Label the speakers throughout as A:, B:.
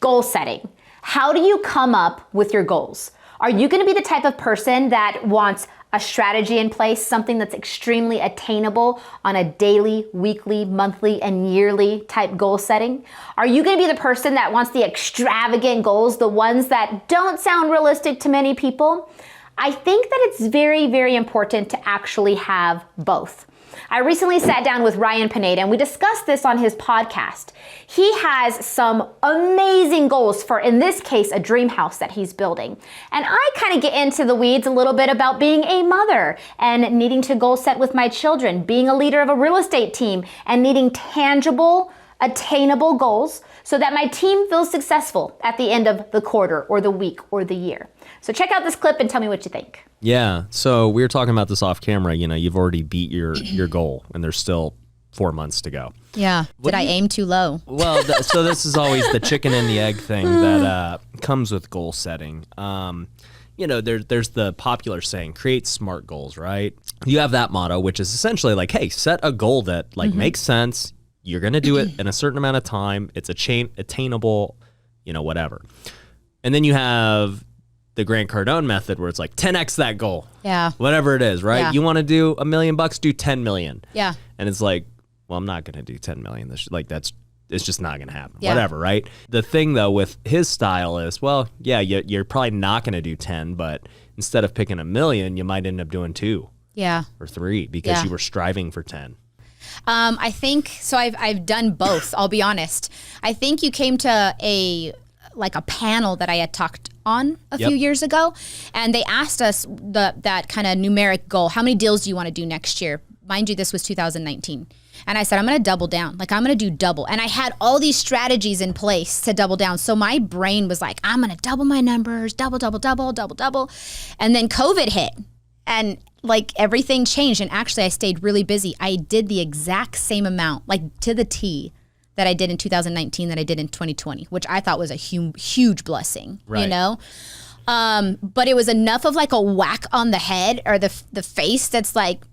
A: goal setting. How do you come up with your goals? Are you going to be the type of person that wants a strategy in place, something that's extremely attainable on a daily, weekly, monthly, and yearly type goal setting? Are you going to be the person that wants the extravagant goals, the ones that don't sound realistic to many people? I think that it's very, very important to actually have both. I recently sat down with Ryan Pineda and we discussed this on his podcast. He has some amazing goals for, in this case, a dream house that he's building. And I kind of get into the weeds a little bit about being a mother and needing to goal set with my children, being a leader of a real estate team and needing tangible, attainable goals so that my team feels successful at the end of the quarter or the week or the year. So check out this clip and tell me what you think.
B: Yeah. So we were talking about this off camera. You know, you've already beat your goal and there's still 4 months to go.
C: Yeah. Did I aim too low?
B: Well, so this is always the chicken and the egg thing that comes with goal setting. You know, there's the popular saying, create smart goals, right? You have that motto, which is essentially like, hey, set a goal that like makes sense. You're going to do it in a certain amount of time. It's attainable, you know, whatever. And then you have the Grant Cardone method where it's like 10x that goal.
C: Yeah.
B: Whatever it is, right?
C: Yeah.
B: You want to do $1 million, do 10 million.
C: Yeah.
B: And it's like, well, I'm not going to do 10 million. It's just not going to happen.
C: Yeah.
B: Whatever, right? The thing though with his style is, well, yeah, you're probably not going to do 10, but instead of picking $1 million, you might end up doing 2.
C: Yeah.
B: Or 3 because you were striving for 10.
C: I think so. I've done both. I'll be honest. I think you came to a panel that I had talked on a few years ago, and they asked us that kind of numeric goal. How many deals do you want to do next year? Mind you, this was 2019. And I said, I'm going to double down. Like, I'm going to do double. And I had all these strategies in place to double down. So my brain was like, I'm going to double my numbers, double. And then COVID hit. And like everything changed. And actually I stayed really busy. I did the exact same amount, like to the T, that I did in 2019 that I did in 2020, which I thought was a huge blessing,
B: right.
C: You know? But it was enough of like a whack on the head or the face that's like,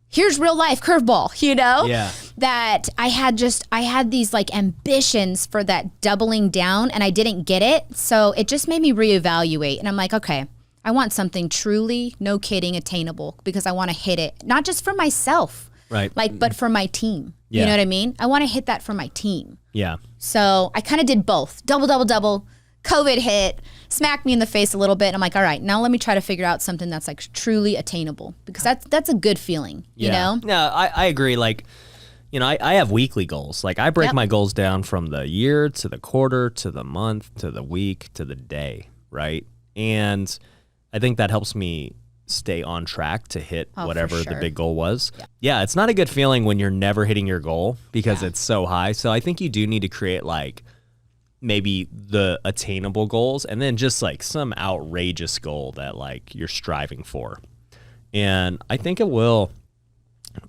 C: here's real life curveball, you know?
B: Yeah.
C: That I had these like ambitions for that doubling down and I didn't get it. So it just made me reevaluate. And I'm like, okay, I want something truly, no kidding, attainable because I want to hit it, not just for myself,
B: right?
C: Like, but for my team.
B: Yeah.
C: You know what I mean? I want to hit that for my team.
B: Yeah.
C: So I kind of did both. Double. COVID hit, smacked me in the face a little bit. And I'm like, all right, now let me try to figure out something that's like truly attainable because that's a good feeling, you know?
B: Yeah, I agree. Like, you know, I have weekly goals. Like I break my goals down from the year to the quarter to the month to the week to the day, right? And I think that helps me stay on track to hit whatever the big goal was. Yeah, it's not a good feeling when you're never hitting your goal because it's so high. So I think you do need to create like maybe the attainable goals and then just like some outrageous goal that like you're striving for. And I think it will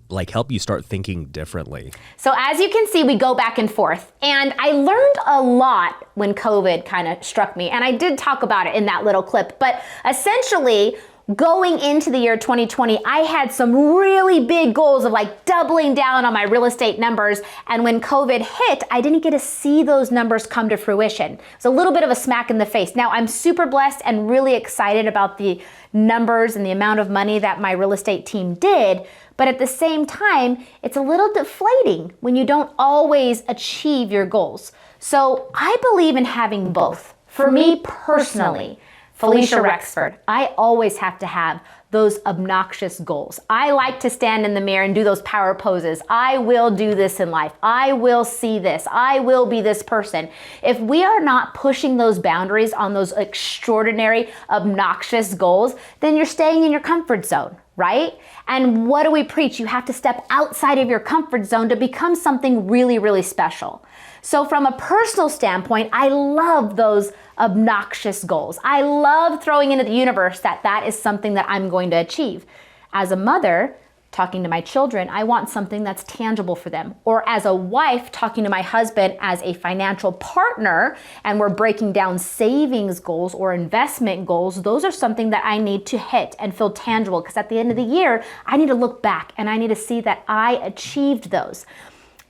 B: like help you start thinking differently.
A: So as you can see, we go back and forth. And I learned a lot when COVID kind of struck me. And I did talk about it in that little clip. But essentially, going into the year 2020, I had some really big goals of like doubling down on my real estate numbers. And when COVID hit, I didn't get to see those numbers come to fruition. It's a little bit of a smack in the face. Now I'm super blessed and really excited about the numbers and the amount of money that my real estate team did. But at the same time, it's a little deflating when you don't always achieve your goals. So I believe in having both. For me personally, Falisha Rexford, I always have to have those obnoxious goals. I like to stand in the mirror and do those power poses. I will do this in life. I will see this. I will be this person. If we are not pushing those boundaries on those extraordinary, obnoxious goals, then you're staying in your comfort zone, right? And what do we preach? You have to step outside of your comfort zone to become something really, really special. So from a personal standpoint, I love those obnoxious goals. I love throwing into the universe that is something that I'm going to achieve. As a mother, talking to my children, I want something that's tangible for them. Or as a wife, talking to my husband as a financial partner, and we're breaking down savings goals or investment goals, those are something that I need to hit and feel tangible, because at the end of the year, I need to look back and I need to see that I achieved those.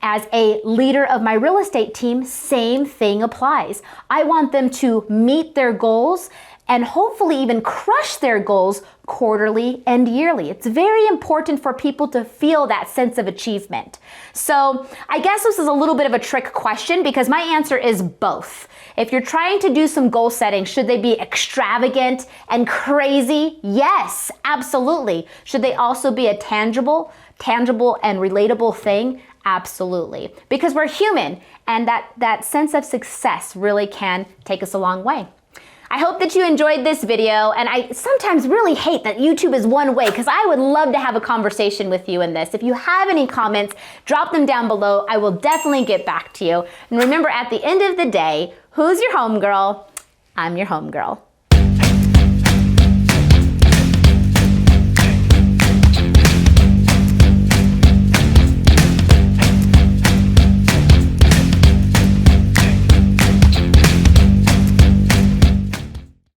A: As a leader of my real estate team, same thing applies. I want them to meet their goals and hopefully even crush their goals quarterly and yearly. It's very important for people to feel that sense of achievement. So I guess this is a little bit of a trick question because my answer is both. If you're trying to do some goal setting, should they be extravagant and crazy? Yes, absolutely. Should they also be a tangible and relatable thing? Absolutely. Because we're human, and that sense of success really can take us a long way. I hope that you enjoyed this video, and I sometimes really hate that YouTube is one way because I would love to have a conversation with you in this. If you have any comments, drop them down below. I will definitely get back to you. And remember, at the end of the day, who's your homegirl? I'm your homegirl.